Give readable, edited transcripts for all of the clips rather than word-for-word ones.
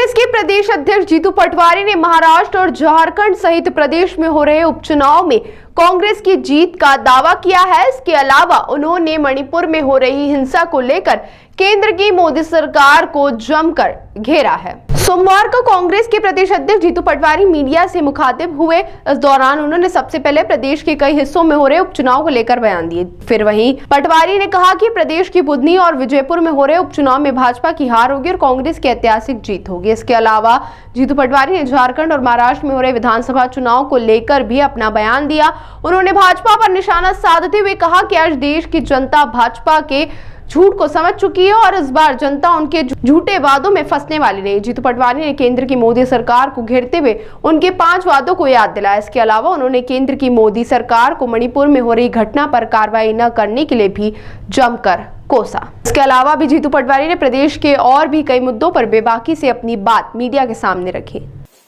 कांग्रेस के प्रदेश अध्यक्ष जीतू पटवारी ने महाराष्ट्र और झारखंड सहित प्रदेश में हो रहे उपचुनाव में कांग्रेस की जीत का दावा किया है। इसके अलावा उन्होंने मणिपुर में हो रही हिंसा को लेकर केंद्र की मोदी सरकार को जमकर घेरा है। सोमवार को कांग्रेस के प्रदेश अध्यक्ष जीतू पटवारी मीडिया से मुखातिब हुए। इस दौरान उन्होंने सबसे पहले प्रदेश के कई हिस्सों में हो रहे उपचुनाव को लेकर बयान दिए। फिर वहीं पटवारी ने कहा कि प्रदेश की बुधनी और विजयपुर में हो रहे उपचुनाव में भाजपा की हार होगी और कांग्रेस की ऐतिहासिक जीत होगी। इसके अलावा जीतू पटवारी ने झारखंड और महाराष्ट्र में हो रहे विधानसभा चुनाव को लेकर भी अपना बयान दिया। उन्होंने भाजपा पर निशाना साधते हुए कहा कि आज देश की जनता भाजपा के झूठ को समझ चुकी है और इस बार जनता उनके झूठे वादों में फंसने वाली नहीं। जीतू पटवारी ने केंद्र की मोदी सरकार को घेरते हुए उनके 5 वादों को याद दिलाया। इसके अलावा उन्होंने केंद्र की मोदी सरकार को मणिपुर में हो रही घटना पर कार्रवाई न करने के लिए भी जमकर कोसा। इसके अलावा भी जीतू पटवारी ने प्रदेश के और भी कई मुद्दों पर बेबाकी से अपनी बात मीडिया के सामने रखी।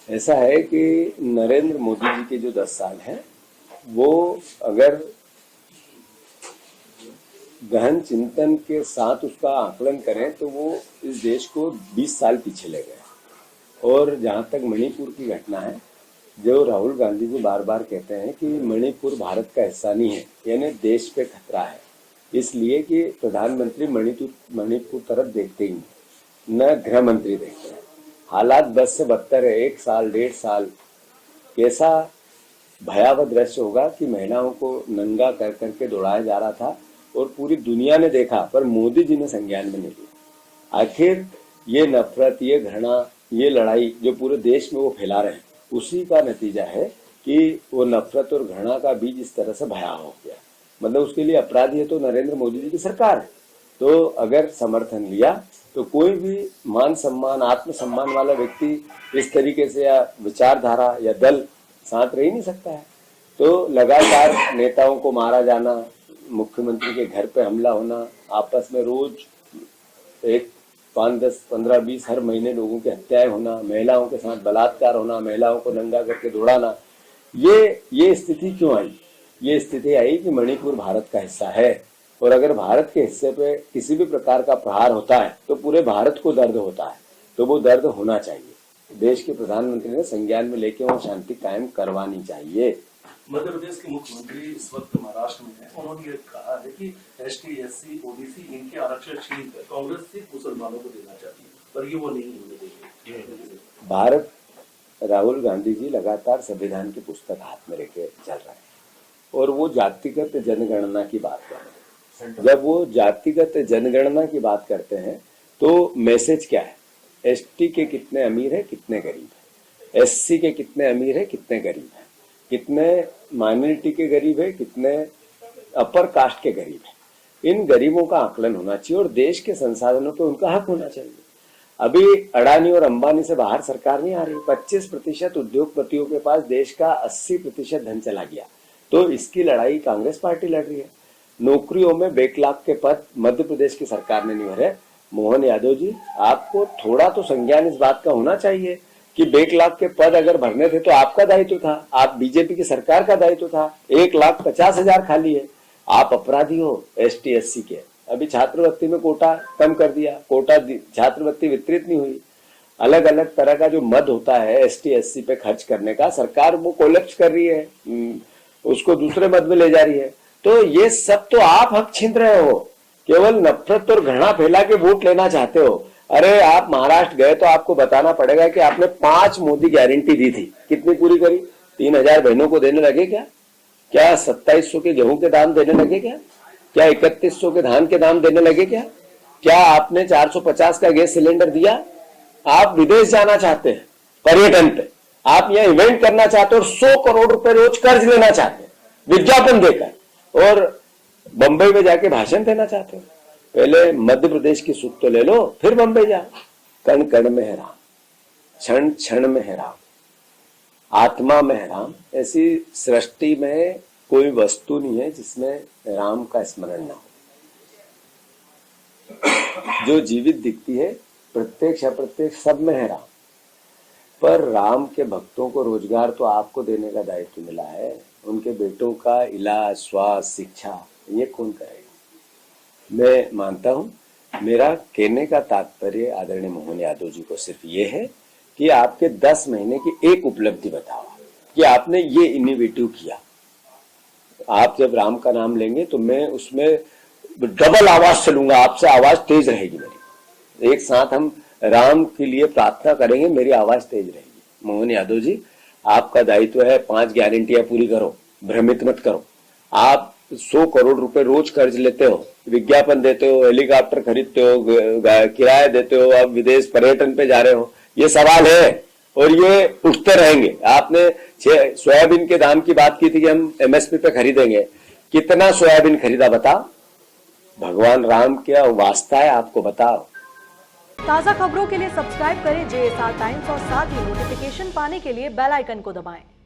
ऐसा है कि नरेंद्र मोदी जी के जो 10 साल हैं वो अगर गहन चिंतन के साथ उसका आकलन करें तो वो इस देश को 20 साल पीछे ले गए। और जहाँ तक मणिपुर की घटना है, जो राहुल गांधी जी बार बार कहते हैं कि मणिपुर भारत का हिस्सा नहीं है, यानी देश पे खतरा है, इसलिए कि प्रधानमंत्री मणिपुर तरफ देखते ही नहीं, न गृह मंत्री देखते हैं। हालात बद से बदतर है। 1 साल 1.5 साल कैसा भयावह दृश्य होगा कि महिलाओं को नंगा कर करके दौड़ाया जा रहा था और पूरी दुनिया ने देखा, पर मोदी जी ने संज्ञान में नहीं लिया। आखिर ये नफरत, ये घृणा, ये लड़ाई जो पूरे देश में वो फैला रहे हैं, उसी का नतीजा है कि वो नफरत और घृणा का बीज इस तरह से भया हो गया। मतलब उसके लिए अपराधी है तो नरेंद्र मोदी जी की सरकार है। तो अगर समर्थन लिया तो कोई भी मान सम्मान, आत्मसम्मान वाला व्यक्ति इस तरीके से या विचारधारा या दल साथ रह ही नहीं सकता है। तो लगातार नेताओं को मारा जाना, मुख्यमंत्री के घर पे हमला होना, आपस में रोज 1, 5, 10, 15, 20 हर महीने लोगों की हत्याएं होना, महिलाओं के साथ बलात्कार होना, महिलाओं को नंगा करके दौड़ाना, ये स्थिति क्यों आई? ये स्थिति आई कि मणिपुर भारत का हिस्सा है और अगर भारत के हिस्से पे किसी भी प्रकार का प्रहार होता है तो पूरे भारत को दर्द होता है। तो वो दर्द होना चाहिए। देश के प्रधानमंत्री ने संज्ञान में लेके वहाँ शांति कायम करवानी चाहिए। मध्य प्रदेश के मुख्यमंत्री इस वक्त महाराष्ट्र में हैं। उन्होंने ये कहा है कि ST, SC, OBC इनके आरक्षण छीन कर कांग्रेस सिर्फ मुसलमानों को देना चाहती है, पर ये वो नहीं होने देंगे। भारत, राहुल गांधी जी लगातार संविधान की पुस्तक हाथ में लेके चल रहे हैं और वो जातिगत जनगणना की बात कर रहे हैं। जब वो जातिगत जनगणना की बात करते हैं तो मैसेज क्या है? ST के कितने अमीर है, कितने गरीब है, SC के कितने अमीर है, कितने गरीब है, कितने माइनॉरिटी के गरीब है, कितने अपर कास्ट के गरीब है। इन गरीबों का आकलन होना चाहिए और देश के संसाधनों पे उनका हक होना चाहिए। अभी अडानी और अंबानी से बाहर सरकार नहीं आ रही। 25% उद्योगपतियों के पास देश का 80% धन चला गया। तो इसकी लड़ाई कांग्रेस पार्टी लड़ रही है। नौकरियों में बैकलॉग के पद मध्य प्रदेश की सरकार ने नहीं भरे। मोहन यादव जी, आपको थोड़ा तो संज्ञान इस बात का होना चाहिए कि बैकलॉग के पद अगर भरने थे तो आपका दायित्व था, आप बीजेपी की सरकार का दायित्व था। 1,50,000 खाली है, आप अपराधी हो ST, SC के। अभी छात्रवृत्ति में कोटा कम कर दिया, कोटा छात्रवृत्ति वितरित नहीं हुई। अलग अलग तरह का जो मद होता है ST, SC पे खर्च करने का, सरकार वो कोलैप्स कर रही है, उसको दूसरे मद में ले जा रही है। तो ये सब तो आप हक छीन रहे हो, केवल नफरत और घृणा फैला के वोट लेना चाहते हो। अरे आप महाराष्ट्र गए तो आपको बताना पड़ेगा कि आपने 5 मोदी गारंटी दी थी, कितनी पूरी करी? 3,000 बहनों को देने लगे क्या? 2700 के गेहूं के दाम देने लगे क्या? 3100 के धान के दाम देने लगे क्या आपने 450 का गैस सिलेंडर दिया? आप विदेश जाना चाहते हैं पर्यटन पे, आप यहाँ इवेंट करना चाहते हो और 100 करोड़ रुपए रोज कर्ज लेना चाहते हैं विज्ञापन देकर, और बंबई में जाके भाषण देना चाहते हो। पहले मध्य प्रदेश की सुख तो ले लो, फिर बंबई जाओ। कण कण में है राम, क्षण क्षण में है राम, आत्मा में है राम। ऐसी सृष्टि में कोई वस्तु नहीं है जिसमें राम का स्मरण ना हो। जो जीवित दिखती है प्रत्यक्ष अप्रत्यक्ष सब में है राम। पर राम के भक्तों को रोजगार तो आपको देने का दायित्व मिला है, उनके बेटों का इलाज, स्वास्थ्य, शिक्षा ये कौन करेगा? मैं मानता हूं, मेरा कहने का तात्पर्य आदरणीय मोहन यादव जी को सिर्फ ये है कि आपके 10 महीने की एक उपलब्धि बताओ कि आपने ये इनोवेटिव किया। आप जब राम का नाम लेंगे तो मैं उसमें डबल आवाज से लूंगा, आपसे आवाज तेज रहेगी मेरी। एक साथ हम राम के लिए प्रार्थना करेंगे, मेरी आवाज तेज रहेगी। मोहन यादव जी, आपका दायित्व है 5 गारंटियां पूरी करो, भ्रमित मत करो। आप 100 करोड़ रुपए रोज कर्ज लेते हो, विज्ञापन देते हो, हेलीकॉप्टर खरीदते हो, किराया देते हो, अब विदेश पर्यटन पे जा रहे हो। ये सवाल है और ये उठते रहेंगे। आपने सोयाबीन के दाम की बात की थी कि हम एमएसपी पे खरीदेंगे, कितना सोयाबीन खरीदा बताओ? भगवान राम क्या वास्ता है आपको बताओ। ताज़ा खबरों के लिए सब्सक्राइब करें JSR टाइम्स और साथ ही नोटिफिकेशन पाने के लिए बेल आइकन को दबाएं।